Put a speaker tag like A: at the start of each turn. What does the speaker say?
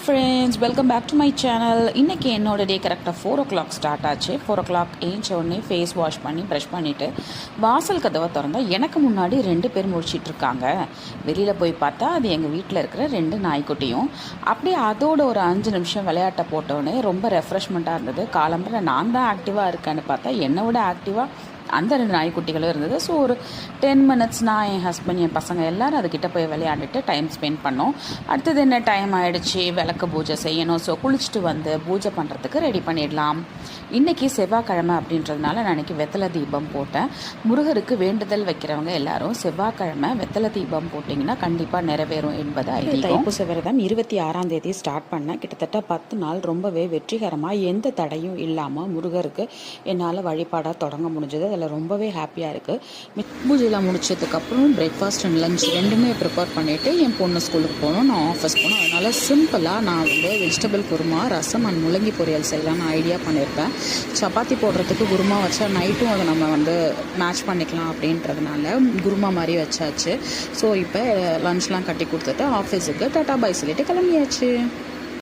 A: Friends, welcome back to my channel. இன்றைக்கி என்னோட டே கரெக்டாக 4 o'clock ஸ்டார்ட் ஆச்சு. 4 o'clock ஏஞ்ச உடனே ஃபேஸ் வாஷ் பண்ணி ப்ரஷ் பண்ணிவிட்டு வாசல் கதவை திறந்தால் எனக்கு முன்னாடி 2 பேர் முடிச்சிட்ருக்காங்க. வெளியில் போய் பார்த்தா அது எங்கள் வீட்டில் இருக்கிற 2 நாய்க்குட்டியும். அப்படியே அதோட ஒரு 5 நிமிஷம் விளையாட்டை போட்டோடனே ரொம்ப ரெஃப்ரெஷ்மெண்ட்டாக இருந்தது. காலம்பரை நான் தான் ஆக்டிவாக இருக்கேன்னு பார்த்தா என்னை விட ஆக்டிவாக அந்த 2 நாய்க்குட்டிகளும் இருந்தது. ஸோ ஒரு 10 minutes நான் என் ஹஸ்பண்ட் என் பசங்க எல்லோரும் அதுக்கிட்ட போய் விளையாண்டுட்டு டைம் ஸ்பெண்ட் பண்ணோம். அடுத்தது என்ன டைம் ஆகிடுச்சு, விளக்கு பூஜை செய்யணும். ஸோ குளிச்சுட்டு வந்து பூஜை பண்ணுறதுக்கு ரெடி பண்ணிடலாம். இன்றைக்கி செவ்வாய்க்கிழமை அப்படின்றதுனால நான் இன்றைக்கி வெத்தலை தீபம் போட்டேன். முருகருக்கு வேண்டுதல் வைக்கிறவங்க எல்லாரும் செவ்வாய்க்கிழமை வெத்தலை தீபம் போட்டிங்கன்னா கண்டிப்பாக நிறைவேறும் என்பது ஐதீகம். தைப்பூச விரதம் 26ஆம் தேதி ஸ்டார்ட் பண்ணேன். கிட்டத்தட்ட 10 நாள் ரொம்பவே வெற்றிகரமாக எந்த தடையும் இல்லாமல் முருகருக்கு என்னால் வழிபாடாக தொடங்க முடிஞ்சது. அதில் ரொம்பவே ஹாப்பியாக இருக்குது. பூஜையெல்லாம் முடிச்சதுக்கப்புறம் பிரேக்ஃபாஸ்ட் அண்ட் லஞ்ச் ரெண்டுமே ப்ரிப்பேர் பண்ணிவிட்டு என் பொண்ணு ஸ்கூலுக்கு போகணும், நான் ஆஃபீஸ் போகணும். அதனால் சிம்பிளாக நான் வெஜிடபிள் குருமா, ரசம் அண்ட் முள்ளங்கி பொரியல் செய்யலாம்னு ஐடியா பண்ணியிருப்பேன். சப்பாத்தி போடுறதுக்கு குருமா வச்சா நைட்டும் அதை நம்ம மேட்ச் பண்ணிக்கலாம் அப்படின்றதுனால குருமா மாதிரி வச்சாச்சு. ஸோ இப்போ லஞ்ச்லாம் கட்டி கொடுத்துட்டு ஆஃபீஸுக்கு டாட்டா பை சொல்லிட்டு கிளம்பியாச்சு.